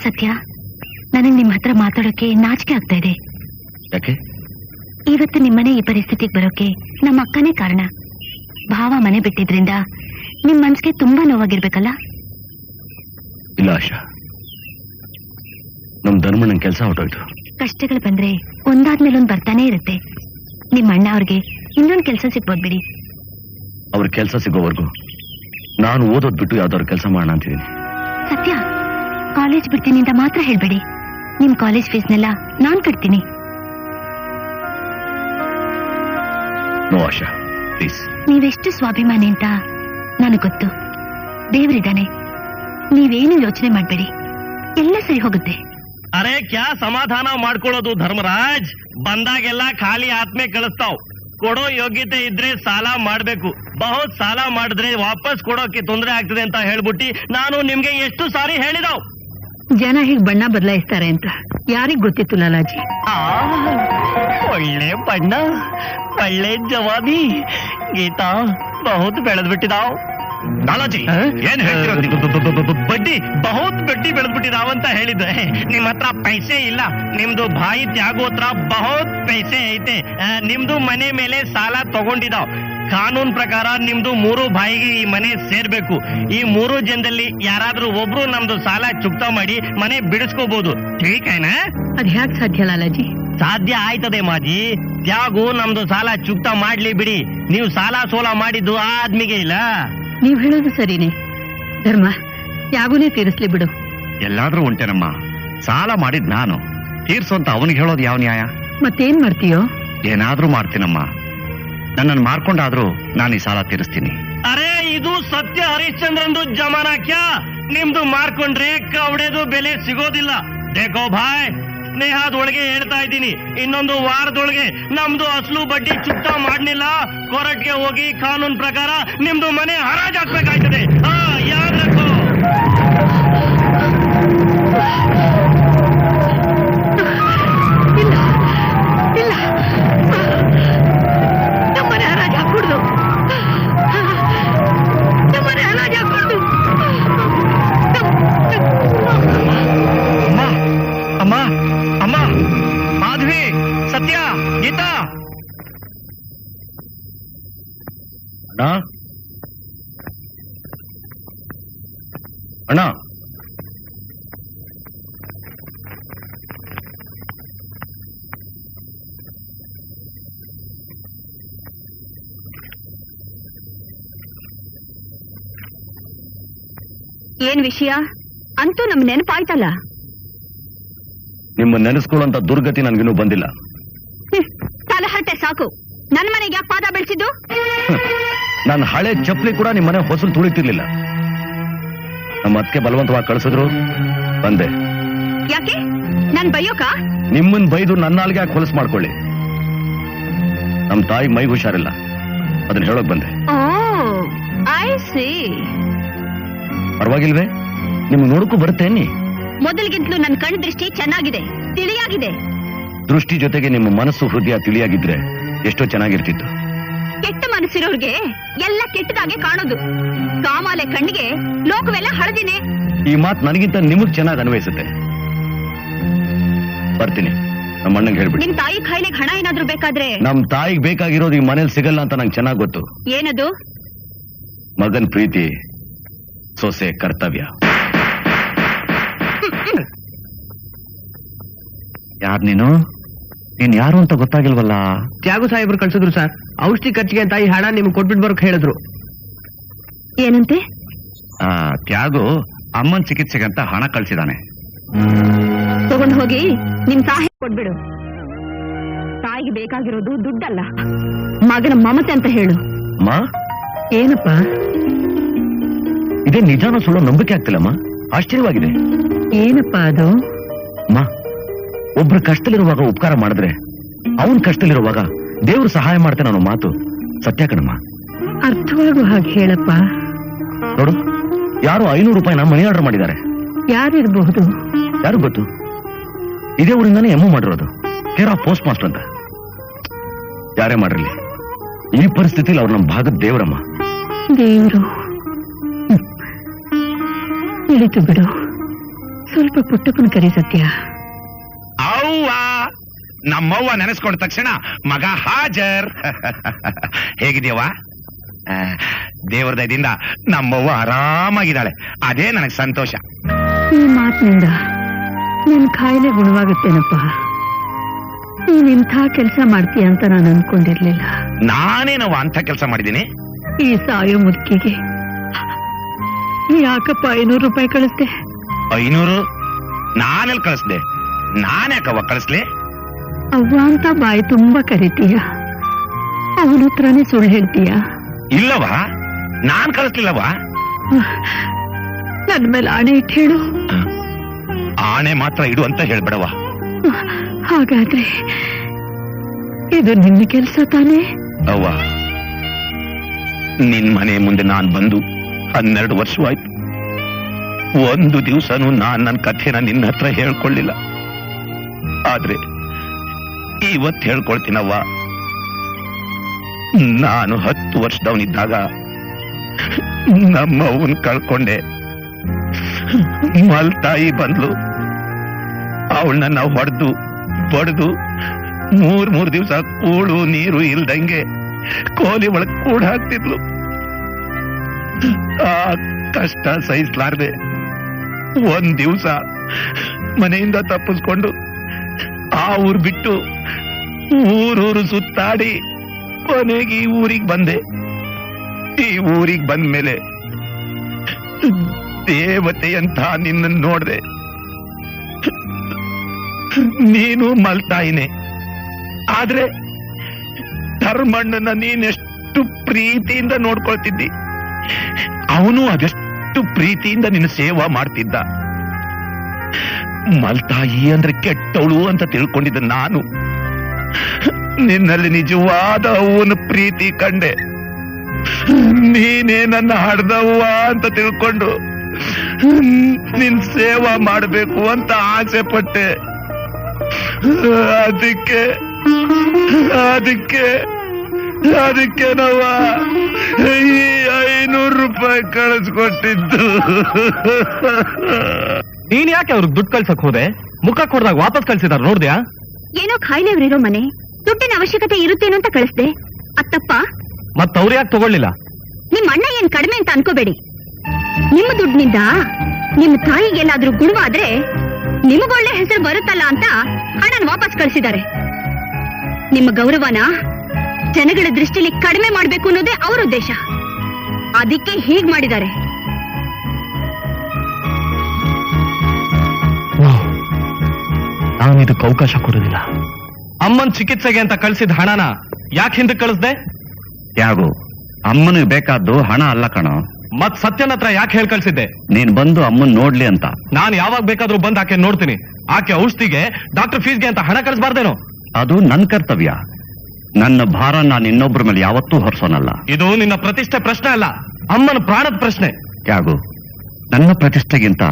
ಸತ್ಯ, ನನಗೆ ನಿಮ್ಮ ಹತ್ರ ಮಾತಾಡೋಕೆ ನಾಚಿಕೆ ಆಗ್ತಾ ಇದೆ. ಯಾಕೆ? ಇವತ್ತು ನಿಮ್ಮನೆ ಈ ಪರಿಸ್ಥಿತಿಗೆ ಬರೋಕೆ ನಮ್ಮ ಅಕ್ಕನೇ ಕಾರಣ. ಭಾವ ಮನೆ ಬಿಟ್ಟಿದ್ರಿಂದ ನಿಮ್ ಮನ್ಸಿಗೆ ತುಂಬಾ ನೋವಾಗಿರ್ಬೇಕಲ್ಲ? ಇಲ್ಲ ಆಶಾ, ನಮ್ ಧರ್ಮಣ್ಣನ ಕೆಲಸ ಹೊರಟೋಯ್ತು. ಕಷ್ಟಗಳು ಬಂದ್ರೆ ಒಂದಾದ್ಮೇಲೆ ಒಂದ್ ಬರ್ತಾನೆ ಇರುತ್ತೆ. ನಿಮ್ಮ ಅಣ್ಣ ಅವ್ರಿಗೆ ಇನ್ನೊಂದು ಕೆಲಸ ಸಿಗ್ಬೋದು ಬಿಡಿ. ಅವ್ರ ಕೆಲಸ ಸಿಗೋವರೆಗೂ ನಾನು ಓದೋದ್ ಬಿಟ್ಟು ಯಾವ್ದಾದ್ರು ಕೆಲಸ ಮಾಡೋಣ ಅಂತಿದ್ದೀನಿ. ಸತ್ಯ, ಕಾಲೇಜ್ ಬಿಡ್ತೀನಿ ಅಂತ ಮಾತ್ರ ಹೇಳ್ಬೇಡಿ. ನಿಮ್ ಕಾಲೇಜ್ ಫೀಸ್ನೆಲ್ಲ ನಾನ್ ಕಟ್ತೀನಿ. No Asha, please. ನೀವೆಷ್ಟು ಸ್ವಾಭಿಮಾನಿ ಅಂತ ನನಗ್ ಗೊತ್ತು. ದೇವರಿದ್ದಾನೆ, ನೀವೇನು ಯೋಚನೆ ಮಾಡ್ಬೇಡಿ, ಎಲ್ಲ ಸರಿ ಹೋಗುತ್ತೆ. ಅರೆ ಕ್ಯಾ ಸಮಾಧಾನ ಮಾಡ್ಕೊಳ್ಳೋದು ಧರ್ಮರಾಜ್? ಬಂದಾಗೆಲ್ಲ ಖಾಲಿ ಆತ್ಮೆ ಕಳಿಸ್ತಾವ್. ಕೊಡೋ ಯೋಗ್ಯತೆ ಇದ್ರೆ ಸಾಲ ಮಾಡ್ಬೇಕು. ಬಹುತ್ ಸಾಲ ಮಾಡಿದ್ರೆ ವಾಪಸ್ ಕೊಡೋಕೆ ತೊಂದರೆ ಆಗ್ತದೆ ಅಂತ ಹೇಳ್ಬಿಟ್ಟು ನಾನು ನಿಮ್ಗೆ ಎಷ್ಟು ಸಾರಿ ಹೇಳಿದಾವ್. ಜನ ಹೀಗ್ ಬಣ್ಣ ಬದಲಾಯಿಸ್ತಾರೆ ಅಂತ ಯಾರಿಗ್ ಗೊತ್ತಿತ್ತು ಲಾಲಾಜಿ? ಒಳ್ಳೆ ಬಣ್ಣ, ಒಳ್ಳೆ ಜವಾಬಿ. ಗೀತಾ ಬಹುತ್ ಬೆಳೆದ್ಬಿಟ್ಟಿದಾವ್. ಲಾಲಾಜಿ ಏನ್ ಬಡ್ಡಿ ಬಹುತ್ ಬಡ್ಡಿ ಬೆಳೆದ್ಬಿಟ್ಟಿದಾವ್ ಅಂತ ಹೇಳಿದ್ದೆ. ನಿಮ್ ಹತ್ರ ಪೈಸೆ ಇಲ್ಲ, ನಿಮ್ದು ಭಾಯಿ ತ್ಯಾಗೋತ್ರ ಬಹುತ್ ಪೈಸೆ ಐತೆ. ನಿಮ್ದು ಮನೆ ಮೇಲೆ ಸಾಲ ತಗೊಂಡಿದಾವ್. ಕಾನೂನ್ ಪ್ರಕಾರ ನಿಮ್ದು 3 ಭಾಯಿಗೆ ಈ ಮನೆ ಸೇರ್ಬೇಕು. ಈ 3 ಜನದಲ್ಲಿ ಯಾರಾದ್ರೂ ಒಬ್ರು ನಮ್ದು ಸಾಲ ಚುಕ್ತಾ ಮಾಡಿ ಮನೆ ಬಿಡಿಸ್ಕೋಬಹುದು. ಠೀಕ್ ಐನಾ? ಅದ್ ಹ್ಯಾಕ್ ಸಾಧ್ಯ ಲಾಲಾಜಿ? ಸಾಧ್ಯ ಆಯ್ತದೆ ಮಾಜಿ. ತ್ಯಾಗು ನಮ್ದು ಸಾಲ ಚುಕ್ತಾ ಮಾಡ್ಲಿ ಬಿಡಿ. ನೀವು ಸಾಲ ಸೋಲ ಮಾಡಿದ್ದು ಆ ಆದ್ಮಿಗೆ ಇಲ್ಲ. ನೀವ್ ಹೇಳೋದು ಸರಿನೇ ಧರ್ಮ, ಯಾಗುನೇ ತೀರಿಸ್ಲಿ ಬಿಡು. ಎಲ್ಲಾದ್ರೂ ಉಂಟೇನಮ್ಮ, ಸಾಲ ಮಾಡಿದ್ ನಾನು ತೀರ್ಸು ಅಂತ ಅವನಿಗೆ ಹೇಳೋದು ಯಾವ ನ್ಯಾಯ? ಮತ್ತೇನ್ ಮಾಡ್ತೀಯೋ? ಏನಾದ್ರೂ ಮಾಡ್ತೀನಮ್ಮ. ನನ್ನನ್ನು ಮಾರ್ಕೊಂಡಾದ್ರೂ ನಾನು ಈ ಸಾಲ ತೀರಿಸ್ತೀನಿ. ಅರೆ ಇದು ಸತ್ಯ ಹರಿಶ್ಚಂದ್ರಂದು ಜಮಾನ ಕ್ಯಾ? ನಿಮ್ದು ಮಾರ್ಕೊಂಡ್ರೆ ಕವಡೆದು ಬೆಲೆ ಸಿಗೋದಿಲ್ಲ. ದೇಖೋ ಭಾಯ್, ಸ್ನೇಹದೊಳಗೆ ಹೇಳ್ತಾ ಇದ್ದೀನಿ, ಇನ್ನೊಂದು ವಾರದೊಳಗೆ ನಮ್ದು ಅಸಲು ಬಡ್ಡಿ ಚುಕ್ತಾ ಮಾಡ್ಲಿಲ್ಲ, ಕೋರ್ಟ್ಗೆ ಹೋಗಿ ಕಾನೂನ್ ಪ್ರಕಾರ ನಿಮ್ದು ಮನೆ ಹರಾಜ್ ಹಾಕ್ಬೇಕಾಯ್ತದೆ. ಯಾದ್ ರಕ್ಕೋ. ಇಲ್ಲ ಇಲ್ಲ, ನಮ್ಮನೆ ಹರಾಜ್ ಹಾಕ್ಬಿಡ್ದು, ನಮ್ಮನೆ ಹರಾಜ್ ಹಾಕ್ಬಿಡ್ದು. ಅಮ್ಮ ಅಮ್ಮ, ಮಾಧವಿ, ಸತ್ಯ, ಗೀತಾ. ಅಣ್ಣ ಅಣ್ಣ, ಏನ್ ವಿಷಯ? ಅಂತೂ ನಮ್ ನೆನಪಾಯ್ತಲ್ಲ. ನಿಮ್ಮ ನೆನೆಸ್ಕೊಳ್ಳುವಂತ ದುರ್ಗತಿ ನನ್ಗಿನ್ನೂ ಬಂದಿಲ್ಲ. ತಲಹಟ್ಟೆ ಸಾಕು. ನನ್ ಮನೆಗೆ ಯಾಕೆ ಪಾದ ಬೆಳೆಸಿದ್ದು? ನನ್ನ ಹಳೆ ಚಪ್ಪಲಿ ಕೂಡ ನಿಮ್ಮನೆ ಹೊಸಲು ತುಳಿತಿರ್ಲಿಲ್ಲ. ನಮ್ಮ ಅದಕ್ಕೆ ಬಲವಂತವಾಗಿ ಕಳಿಸಿದ್ರು, ಬಂದೆ. ಯಾಕೆ? ನನ್ ಬೈಯೋಕ? ನಿಮ್ಮನ್ ಬೈದು ನನ್ನಾಲ್ಗೆ ಯಾಕೆ ಹೊಲಸು ಮಾಡ್ಕೊಳ್ಳಿ. ನಮ್ ತಾಯಿ ಮೈಗೆ ಹುಷಾರಿಲ್ಲ, ಅದನ್ನ ಹೇಳೋಕ್ ಬಂದೆ. I see. ಪರವಾಗಿಲ್ವೇ? ನಿಮ್ಗೆ ನೋಡಕ್ಕೂ ಬರುತ್ತೆ ಅನ್ನಿ. ಮೊದಲಿಗಿಂತಲೂ ನನ್ನ ಕಣ್ಣು ದೃಷ್ಟಿ ಚೆನ್ನಾಗಿದೆ, ತಿಳಿಯಾಗಿದೆ. ದೃಷ್ಟಿ ಜೊತೆಗೆ ನಿಮ್ಮ ಮನಸ್ಸು ಹೃದಯ ತಿಳಿಯಾಗಿದ್ರೆ ಎಷ್ಟೋ ಚೆನ್ನಾಗಿರ್ತಿತ್ತು. ಕೆಟ್ಟ ಮನಸ್ಸಿರೋರ್ಗೆ ಎಲ್ಲ ಕೆಟ್ಟದಾಗೆ ಕಾಣೋದು. ಕಾಮಾಲೆ ಕಣ್ಣಿಗೆ ಲೋಕವೆಲ್ಲ ಹಳದಿನೇ. ಈ ಮಾತು ನನಗಿಂತ ನಿಮಗ್ ಚೆನ್ನಾಗಿ ಅನ್ವಯಿಸುತ್ತೆ. ಬರ್ತೀನಿ, ನಮ್ಮ ಅಣ್ಣಂಗೆ ಹೇಳ್ಬಿಡಿ. ನಿಮ್ ತಾಯಿ ಖಾಯಿಲೆಗೆ ಹಣ ಏನಾದ್ರೂ ಬೇಕಾದ್ರೆ? ನಮ್ ತಾಯಿಗೆ ಬೇಕಾಗಿರೋದು ಈ ಮನೇಲಿ ಸಿಗಲ್ಲ ಅಂತ ನಂಗೆ ಚೆನ್ನಾಗಿ ಗೊತ್ತು. ಏನದು? ಮಗನ್ ಪ್ರೀತಿ, ಸೊಸೆ ಕರ್ತವ್ಯ. ಯಾರ್ ನೀನು? ನೀನ್ ಯಾರು ಅಂತ ಗೊತ್ತಾಗಿಲ್ವಲ್ಲ? ತ್ಯಾಗು ಸಾಹೇಬ್ರು ಕಳ್ಸಿದ್ರು ಸರ್. ಔಷಧಿ ಖರ್ಚಿಗೆ ಅಂತ ಈ ಹಣ ನಿಮ್ಗೆ ಕೊಟ್ಬಿಟ್ಟು ಬರೋಕ್ ಹೇಳಿದ್ರು. ಏನಂತೆ? ತ್ಯಾಗು ಅಮ್ಮನ್ ಚಿಕಿತ್ಸೆಗಂತ ಹಣ ಕಳ್ಸಿದಾನೆ. ತಗೊಂಡು ಹೋಗಿ ನಿಮ್ ತಾಯಿ ಕೊಟ್ಬಿಡು. ತಾಯಿಗೆ ಬೇಕಾಗಿರೋದು ದುಡ್ಡಲ್ಲ, ಮಗನ ಮಮತೆ ಅಂತ ಹೇಳು. ಅಮ್ಮ, ಏನಪ್ಪ ಇದೇ ನಿಜಾನ ಸುಳ್ಳೋ ನಂಬಿಕೆ ಆಗ್ತಿಲ್ಲಮ್ಮ. ಆಶ್ಚರ್ಯವಾಗಿದೆ. ಏನಪ್ಪ ಅದು? ಅಮ್ಮ, ಒಬ್ರು ಕಷ್ಟದಲ್ಲಿರುವಾಗ ಉಪಕಾರ ಮಾಡಿದ್ರೆ ಅವನ್ ಕಷ್ಟದಲ್ಲಿರುವಾಗ ದೇವ್ರು ಸಹಾಯ ಮಾಡ್ತಾನೆ ಅನ್ನೋ ಮಾತು ಸತ್ಯ ಕಣಮ್ಮ. ಅರ್ಥವಾಗುವ ಹಾಗೆ ಹೇಳಪ್ಪ. ನೋಡು, ಯಾರು 500 ರೂಪಾಯಿನ ಮನಿ ಆರ್ಡರ್ ಮಾಡಿದ್ದಾರೆ. ಯಾರಿರಬಹುದು? ಯಾರು ಗೊತ್ತು? ಇದೇ ಊರಿಂದಾನೇ ಎಮ್ಮು ಮಾಡಿರೋದು, ಕೇರ್ ಆಫ್ ಪೋಸ್ಟ್ ಮಾಸ್ಟರ್ ಅಂತ. ಯಾರೇ ಮಾಡಿರ್ಲಿ, ಈ ಪರಿಸ್ಥಿತಿಲಿ ಅವ್ರು ನಮ್ಮ ಭಾಗದ ದೇವರಮ್ಮ. ದೇವರು ಇಳಿತು ಬಿಡು. ಸ್ವಲ್ಪ ಪುಟ್ಟಪ್ಪನ ಕರಿ ಸತ್ಯ. ಅವ್ವ ನಮ್ಮವ್ವ ನೆನೆಸ್ಕೊಂಡ ತಕ್ಷಣ ಮಗ ಹಾಜರ್. ಹೇಗಿದ್ಯವ್ವ? ದೇವರ ದಯದಿಂದ ನಮ್ಮವ್ವ ಆರಾಮಾಗಿದ್ದಾಳೆ, ಅದೇ ನನಗೆ ಸಂತೋಷ. ಈ ಮಾತಿನಿಂದ ನಿನ್ ಕಾಯಿಲೆ ಗುಣವಾಗುತ್ತೇನಪ್ಪ. ನೀನ್ ಇಂಥ ಕೆಲಸ ಮಾಡ್ತೀಯ ಅಂತ ನಾನು ಅನ್ಕೊಂಡಿರ್ಲಿಲ್ಲ. ನಾನೇನವ್ವ ಅಂತ ಕೆಲಸ ಮಾಡಿದ್ದೀನಿ? ಈ ಸಾಯೋ ಮುದುಕಿಗೆ ಯಾಕಪ್ಪ 500 ರೂಪಾಯಿ ಕಳಿಸ್ದೆ? 500? ನಾನೆಲ್ಲಿ ಕಳಿಸ್ದೆ? ನಾನ್ಯಾಕವ್ವ ಕಳಿಸ್ಲಿ? ಅವ್ವ ಅಂತ ಬಾಯಿ ತುಂಬಾ ಕರಿತೀಯ, ಅವನ ಹತ್ರನೇ ಸುಳ್ಳು ಹೇಳ್ತೀಯ? ಇಲ್ಲವ, ನಾನ್ ಕಳಿಸ್ಲಿಲ್ಲವ. ನನ್ ಮೇಲೆ ಆಣೆ ಇಟ್ಟು ಹೇಳು. ಆಣೆ ಮಾತ್ರ ಇಡು ಅಂತ ಹೇಳ್ಬೇಡವ. ಹಾಗಾದ್ರೆ ಇದು ನಿನ್ನ ಕೆಲಸ ತಾನೇ? ಅವ್ವ, ನಿನ್ ಮನೆ ಮುಂದೆ ನಾನ್ ಬಂದು 12 ವರ್ಷವಾಯ್ತು. ಒಂದು ದಿವಸನೂ ನಾನ್ ನನ್ನ ಕಥೆನ ನಿನ್ನ ಹತ್ರ ಹೇಳ್ಕೊಳ್ಳಿಲ್ಲ. ಆದ್ರೆ ಇವತ್ತು ಹೇಳ್ಕೊಳ್ತೀನವ್ವ. ನಾನು 10 ವರ್ಷದವನಿದ್ದಾಗ ನಮ್ಮವನ್ ಕಳ್ಕೊಂಡೆ. ಮಲ್ತಾಯಿ ಬಂದ್ಲು. ಅವಳನ್ನ ನಾವು ಹೊಡೆದು ಬಡ್ದು 3 ದಿವಸ ಕೂಳು ನೀರು ಇಲ್ದಂಗೆ ಕೋಲಿ ಒಳಗ್ ಕೂಡ ಹಾಕ್ತಿದ್ಲು. ಆ ಕಷ್ಟ ಸಹಿಸ್ಲಾರ್ದೆ ಒಂದ್ ದಿವಸ ಮನೆಯಿಂದ ತಪ್ಪಿಸ್ಕೊಂಡು ಆ ಊರ್ ಬಿಟ್ಟು ಊರೂರು ಸುತ್ತಾಡಿ ಕೊನೆಗೆ ಈ ಊರಿಗೆ ಬಂದೆ. ಈ ಊರಿಗೆ ಬಂದ್ಮೇಲೆ ದೇವತೆಯಂತ ನಿನ್ನ ನೋಡ್ದೆ. ನೀನು ಮಲ್ತಾಯಿನೇ, ಆದ್ರೆ ಧರ್ಮಣ್ಣನ ನೀನೆಷ್ಟು ಪ್ರೀತಿಯಿಂದ ನೋಡ್ಕೊಳ್ತಿದ್ದಿ, ಅವನು ಅದೆಷ್ಟು ಪ್ರೀತಿಯಿಂದ ನಿನ್ನ ಸೇವಾ ಮಾಡ್ತಿದ್ದ. ಮಲ್ತಾಯಿ ಅಂದ್ರೆ ಕೆಟ್ಟವಳು ಅಂತ ತಿಳ್ಕೊಂಡಿದ್ದ ನಾನು ನಿನ್ನಲ್ಲಿ ನಿಜವಾದ ಅವನ ಪ್ರೀತಿ ಕಂಡೆ. ನೀನೇ ನನ್ನ ಹಡ್ದವ್ವ ಅಂತ ತಿಳ್ಕೊಂಡು ನಿನ್ ಸೇವಾ ಮಾಡಬೇಕು ಅಂತ ಆಸೆ ಪಟ್ಟೆ. ಅದಕ್ಕೆ ನಾವ ಈ 500 ರೂಪಾಯಿ ಕಳಿಸ್ಕೊಟ್ಟಿದ್ದು. ನೀನ್ ಯಾಕೆ ಅವ್ರಿಗೆ ದುಡ್ಡು ಕಳ್ಸಕ್ ಹೋದೆ? ಮುಖ ಕೊಡ್ದಾಗ ವಾಪಸ್ ಕಳ್ಸಿದಾರ ನೋಡ್ದ್ಯಾ? ಏನೋ ಖಾಯಿಲೆಯವರಿರೋ ಮನೆ, ದುಡ್ಡಿನ ಅವಶ್ಯಕತೆ ಇರುತ್ತೇನೋ ಅಂತ ಕಳಿಸ್ದೆ. ಅತ್ತಪ್ಪ. ಮತ್ ಅವ್ರು ಯಾಕೆ ತಗೊಳ್ಳಿಲ್ಲ? ನಿಮ್ ಅಣ್ಣ ಏನ್ ಕಡಿಮೆ ಅಂತ ಅನ್ಕೋಬೇಡಿ. ನಿಮ್ಮ ದುಡ್ಡಿನಿಂದ ನಿಮ್ ತಾಯಿಗೆಲ್ಲಾದ್ರೂ ಗುಣವಾದ್ರೆ ನಿಮಗೊಳ್ಳೆ ಹೆಸರು ಬರುತ್ತಲ್ಲ ಅಂತ ಹಣನ ವಾಪಸ್ ಕಳಿಸಿದ್ದಾರೆ. ನಿಮ್ಮ ಗೌರವನ ಜನಗಳ ದೃಷ್ಟಿಲಿ ಕಡಿಮೆ ಮಾಡ್ಬೇಕು ಅನ್ನೋದೇ ಅವ್ರ ಉದ್ದೇಶ. ಅದಕ್ಕೆ ಹೀಗ್ ಮಾಡಿದ್ದಾರೆ. ನಾನು ಇದಕ್ಕೆ ಅವಕಾಶ ಕೊಡೋದಿಲ್ಲ. ಅಮ್ಮನ್ ಚಿಕಿತ್ಸೆಗೆ ಅಂತ ಕಳ್ಸಿದ ಹಣನ ಯಾಕೆ ಹಿಂದಕ್ಕೆ ಕಳಿಸ್ದೆ? ಯಾಗು, ಅಮ್ಮನಿಗೆ ಬೇಕಾದ್ದು ಹಣ ಅಲ್ಲ ಕಣೋ. ಮತ್ ಸತ್ಯನ ಹತ್ರ ಯಾಕೆ ಹೇಳಿ ಕಳ್ಸಿದ್ದೆ? ನೀನ್ ಬಂದು ಅಮ್ಮನ್ ನೋಡ್ಲಿ ಅಂತ. ನಾನು ಯಾವಾಗ ಬೇಕಾದ್ರೂ ಬಂದು ಆಕೆ ನೋಡ್ತೀನಿ. ಆಕೆ ಔಷಧಿಗೆ, ಡಾಕ್ಟರ್ ಫೀಸ್ಗೆ ಅಂತ ಹಣ ಕಳಿಸಬಾರ್ದೇನೋ? ಅದು ನನ್ ಕರ್ತವ್ಯ. ನನ್ನ ಭಾರ ನಾನು ಇನ್ನೊಬ್ಬರ ಮೇಲೆ ಯಾವತ್ತೂ ಹೊರಿಸೋನಲ್ಲ. ಇದು ನಿನ್ನ ಪ್ರತಿಷ್ಠೆ ಪ್ರಶ್ನೆ ಅಲ್ಲ, ಅಮ್ಮನ ಪ್ರಾಣದ ಪ್ರಶ್ನೆ. ಯಾಗು, ನನ್ನ ಪ್ರತಿಷ್ಠೆಗಿಂತ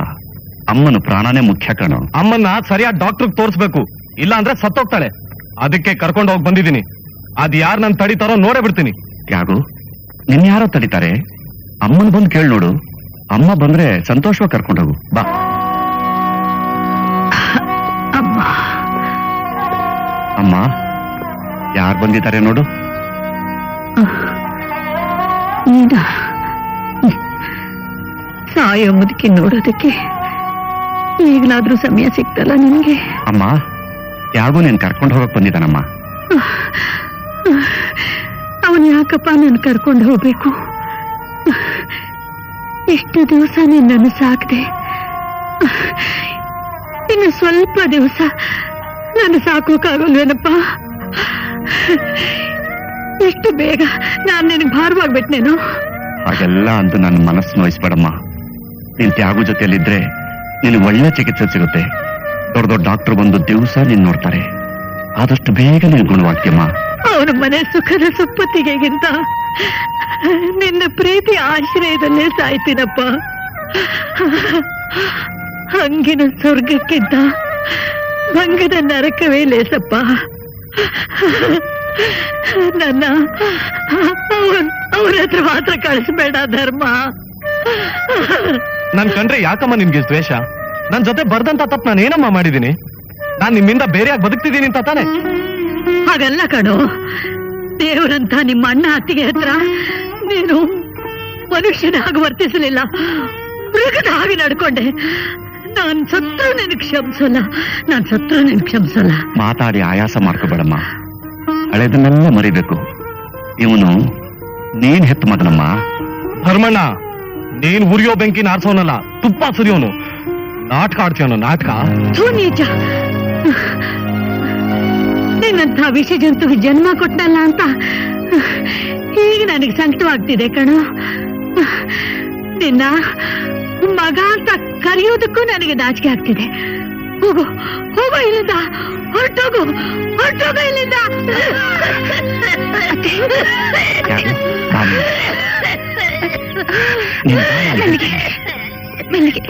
ಅಮ್ಮನ ಪ್ರಾಣನೇ ಮುಖ್ಯ ಕಣೋ. ಅಮ್ಮನ್ನ ಸರಿಯಾದ ಡಾಕ್ಟರ್ಗೆ ತೋರಿಸ್ಬೇಕು, ಇಲ್ಲ ಅಂದ್ರೆ ಸತ್ತೋಗ್ತಾಳೆ. ಅದಕ್ಕೆ ಕರ್ಕೊಂಡು ಹೋಗಿ ಬಂದಿದ್ದೀನಿ. ಅದ್ ಯಾರು ನನ್ ತಡಿತಾರೋ ನೋಡೇ ಬಿಡ್ತೀನಿ. ಯಾಗು, ನಿನ್ ಯಾರೋ ತಡಿತಾರೆ? ಅಮ್ಮನ್ ಬಂದು ಕೇಳಿ ನೋಡು. ಅಮ್ಮ ಬಂದ್ರೆ ಸಂತೋಷವಾಗಿ ಕರ್ಕೊಂಡು ಹೋಗು. ಬಾ. ಅಮ್ಮ, ಯಾರು ಬಂದಿದ್ದಾರೆ ನೋಡು. ಸಾಯೋ ಮುದುಕಿ ನೋಡೋದಕ್ಕೆ ಈಗಲಾದ್ರೂ ಸಮಯ ಸಿಕ್ತಲ್ಲ ನಿನ್ಗೆ? ಅಮ್ಮ, ಯಾಗು ನೀನ್ ಕರ್ಕೊಂಡು ಹೋಗಕ್ ಬಂದಿದ್ದಾನಮ್ಮ. ಅವನ್ ಯಾಕಪ್ಪ ನನ್ ಕರ್ಕೊಂಡು ಹೋಗ್ಬೇಕು? ಎಷ್ಟು ದಿವಸ ನಿನ್ನನ್ನು ಸಾಕ್ದೆ, ಇನ್ನು ಸ್ವಲ್ಪ ದಿವಸ ನಾನು ಸಾಕೋಕ್ಕಾಗಲ್ವೇನಪ್ಪ? ಎಷ್ಟು ಬೇಗ ನಾನ್ ನಿನಗೆ ಭಾರವಾಗ್ಬಿಟ್ನೇನು? ಹಾಗೆಲ್ಲ ಅಂದು ನನ್ನ ಮನಸ್ಸು ನೋಯಿಸ್ಬೇಡಮ್ಮ. ನಿನ್ ತ್ಯಾಗು ಜೊತೆಯಲ್ಲಿದ್ರೆ ನಿನಗೆ ಒಳ್ಳೆ ಚಿಕಿತ್ಸೆ ಸಿಗುತ್ತೆ. ದೊಡ್ಡ ದೊಡ್ಡ ಡಾಕ್ಟರ್ ಬಂದು ದಿವಸ ನೀನ್ ನೋಡ್ತಾರೆ. ಆದಷ್ಟು ಬೇಗ ನೀನ್ ಗುಣವಾಗ್ತೀಯಮ್ಮ. ಅವನ ಮನೆ ಸುಖದ ಸುಪ್ಪತ್ತಿಗೆಗಿಂತ ನಿನ್ನ ಪ್ರೀತಿ ಆಶ್ರಯದಲ್ಲೇ ಸಾಯ್ತೀನಪ್ಪ. ಹಂಗಿನ ಸ್ವರ್ಗಕ್ಕಿಂತ ಭಂಗದ ನರಕವೇ ಲೇಸಪ್ಪ. ನನ್ನ ಅವ್ರ ಹತ್ರ ಮಾತ್ರ ಕಳಿಸ್ಬೇಡ ಧರ್ಮ. ನನ್ ಕಂಡ್ರೆ ಯಾಕಮ್ಮ ನಿನ್ಗೆ ದ್ವೇಷ? ನನ್ ಜೊತೆ ಬರ್ದಂತ ತಪ್ಪು ನಾನು ಏನಮ್ಮ ಮಾಡಿದ್ದೀನಿ? ನಾನ್ ನಿಮ್ಮಿಂದ ಬೇರೆಯಾಗಿ ಬದುಕ್ತಿದ್ದೀನಿ ಅಂತ ತಾನೆ? ಹಾಗಲ್ಲ ಕಣೋ, ದೇವರಂತ ನಿಮ್ಮ ಅಣ್ಣ ಅತ್ತಿಗೆ ಹತ್ರ ನೀನು ಮನುಷ್ಯನ ಹಾಗೆ ವರ್ತಿಸಲಿಲ್ಲ, ಮೃಗದ ಹಾಗೆ ನಡ್ಕೊಂಡೆ. ನಾನ್ ಸತ್ರು ನಿನ್ ಕ್ಷಮಿಸಲ್ಲ. ಮಾತಾಡಿ ಆಯಾಸ ಮಾಡ್ಕೋಬೇಡಮ್ಮ, ಹಳೆದನ್ನೆಲ್ಲ ಮರಿಬೇಕು. ಇವನು ನೀನ್ ಹೆತ್ತ ಮಗನಮ್ಮ. ಧರ್ಮಣ್ಣ, ನೀನ್ ಉರಿಯೋ ಬೆಂಕಿ ನಾರ್ಸೋನಲ್ಲ, ತುಪ್ಪ ಸುರಿಯೋನು. ನಾಟಕ ಆಡ್ತೀವನು, ನಾಟಕ. ನೀಚ, ನಿನ್ನಂಥ ವಿಷ ಜಂತುಗೆ ಜನ್ಮ ಕೊಟ್ಟಲ್ಲ ಅಂತ ಈಗ ನನಗೆ ಸಂಕಟವಾಗ್ತಿದೆ ಕಣೋ. ನಿನ್ನ ಮಗ ಅಂತ ಕರೆಯೋದಕ್ಕೂ ನನಗೆ ನಾಚಿಕೆ ಆಗ್ತಿದೆ. ಹೋಗು ಇಲ್ಲಿಂದ, ಹೊರಟೋಗು ಇಲ್ಲಿಂದ. ಮೆಲ್ಲಿಗೆ